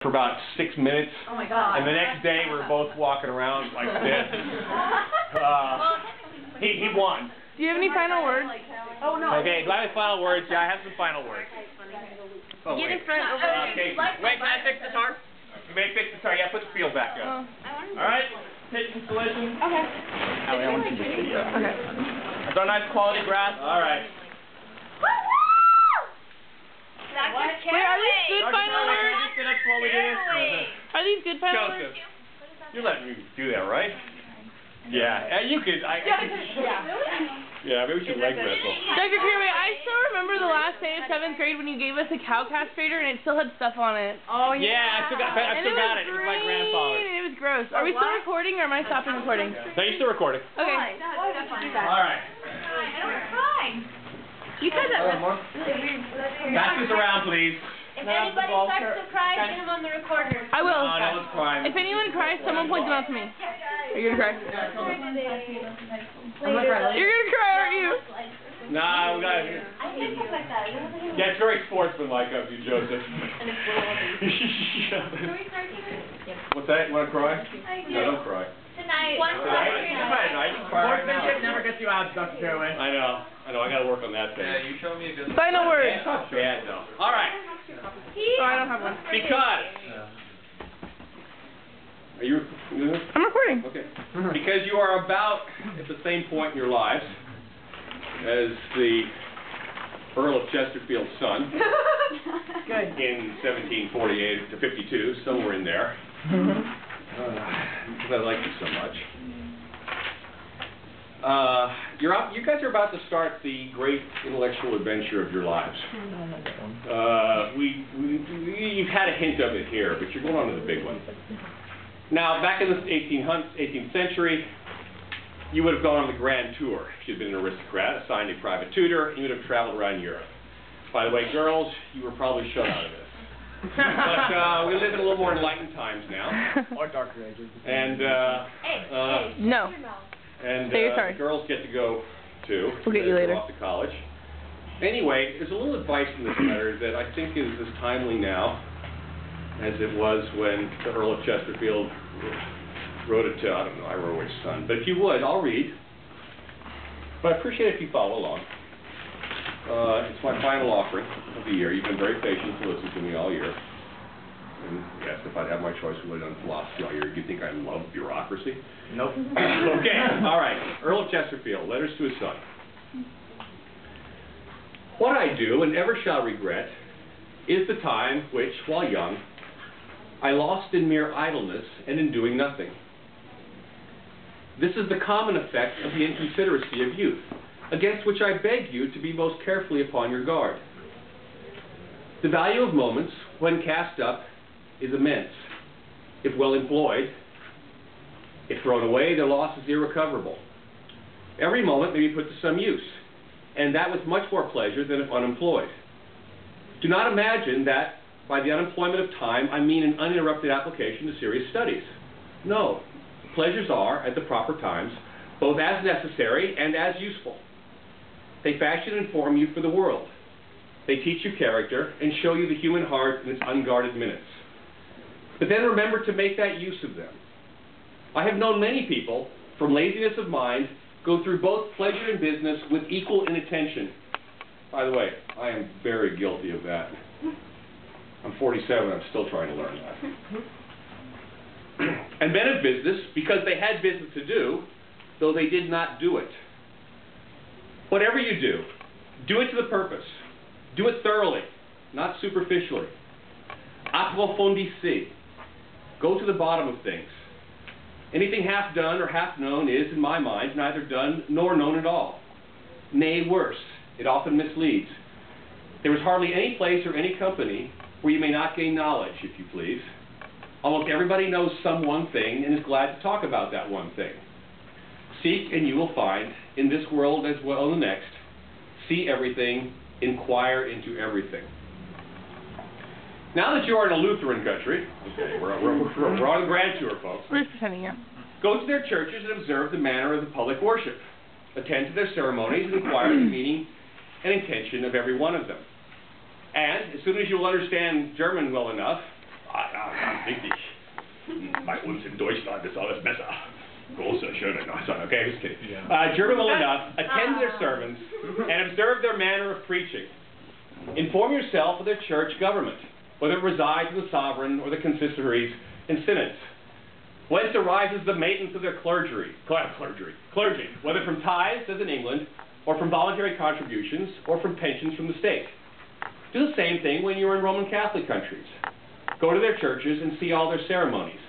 for about 6 minutes. Oh my God. And the next day we were both walking around like this. He won. Do you have any final words? Oh no. Okay, do I have any final words? Yeah, I have some final words. Oh, Get wait. in front over Okay. Wait, can I fix the tarp? You may fix the tire. Yeah, put the field back up. Alright, take installation. Okay. I want to see this video. Okay. That's our nice quality grass. Alright. Wait, are these good final words? Just get up slowly, dear. Are these good final words? Joseph, you're letting me do that, right? Yeah, you could. Yeah, maybe we should leg wrestle. Dr. Caraway, I still remember the last day of 7th grade when you gave us a cow castrator and it still had stuff on it. Oh yeah. Yeah, I still got it. It was my grandfather. And it was gross. Are we still recording or am I stopping recording? No, you're still recording. Okay. Alright. You said that was really weird. Pass this around, please. If anybody starts to cry, get him on the recorder. I will. No, no one's crying. If anyone cries, someone point them out to me. Are you gonna cry? You're gonna cry, aren't you? Nah, we got it. I think it's like that. Yeah, it's very sportsmanlike of you, Joseph. And it's little. What's that? You want to cry? No, don't cry. Tonight. Never gets you out, Dr. Caraway. I know. I got to work on that thing. Yeah, you showed me a good one. Final word. It's not bad, though. All right. Oh, I don't have one. Because. Are you? I'm recording. Okay. Because you are about at the same point in your lives as the Earl of Chesterfield's son. Good. In 1748 to 52, somewhere in there. Because I like you so much. You guys are about to start the great intellectual adventure of your lives. You've had a hint of it here, but you're going on to the big one. Now, back in the 18th century, you would have gone on the grand tour if you'd been an aristocrat, assigned a private tutor, and you would have traveled around Europe. By the way, girls, you were probably shut out of this. But we live in a little more enlightened times now. Or darker ages. And No. And Say you're sorry. girls get to go too. We'll get you later. Off to college. Anyway, there's a little advice in this letter that I think is as timely now as it was when the Earl of Chesterfield wrote it to, I don't know, I wrote his son. But if you would, I'll read. But I appreciate it if you follow along. It's my final offering of the year. You've been very patient to listen to me all year. And yes, if I'd have my choice, we would have done philosophy all year. Do you think I love bureaucracy? Nope. Okay, all right. Earl of Chesterfield, letters to his son. What I do, and ever shall regret, is the time which, while young, I lost in mere idleness and in doing nothing. This is the common effect of the inconsideracy of youth, against which I beg you to be most carefully upon your guard. The value of moments, when cast up, is immense. If well employed, if thrown away, their loss is irrecoverable. Every moment may be put to some use, and that with much more pleasure than if unemployed. Do not imagine that by the unemployment of time I mean an uninterrupted application to serious studies. No, pleasures are, at the proper times, both as necessary and as useful. They fashion and form you for the world. They teach you character and show you the human heart in its unguarded minutes. But then remember to make that use of them. I have known many people, from laziness of mind, go through both pleasure and business with equal inattention. By the way, I am very guilty of that. I'm 47, I'm still trying to learn that. And men of business, because they had business to do, though they did not do it. Whatever you do it to the purpose. Do it thoroughly, not superficially. Approfondissez. Go to the bottom of things. Anything half done or half known is, in my mind, neither done nor known at all. Nay, worse, it often misleads. There is hardly any place or any company where you may not gain knowledge, if you please. Almost everybody knows some one thing and is glad to talk about that one thing. Seek and you will find, in this world as well as the next. See everything, inquire into everything. Now that you are in a Lutheran country, okay, we're on the grand tour, folks. We're just pretending, yeah. Go to their churches and observe the manner of the public worship. Attend to their ceremonies and inquire the meaning and intention of every one of them. And as soon as you'll understand German well enough, richtig. Bei uns in Deutschland ist alles besser. Große, schöne, no, son, okay, just kidding. German well enough, attend their sermons, and observe their manner of preaching. Inform yourself of their church government, whether it resides in the sovereign or the consistories and synods. Whence arises the maintenance of their clergy, whether from tithes, as in England, or from voluntary contributions, or from pensions from the state. Do the same thing when you are in Roman Catholic countries. Go to their churches and see all their ceremonies.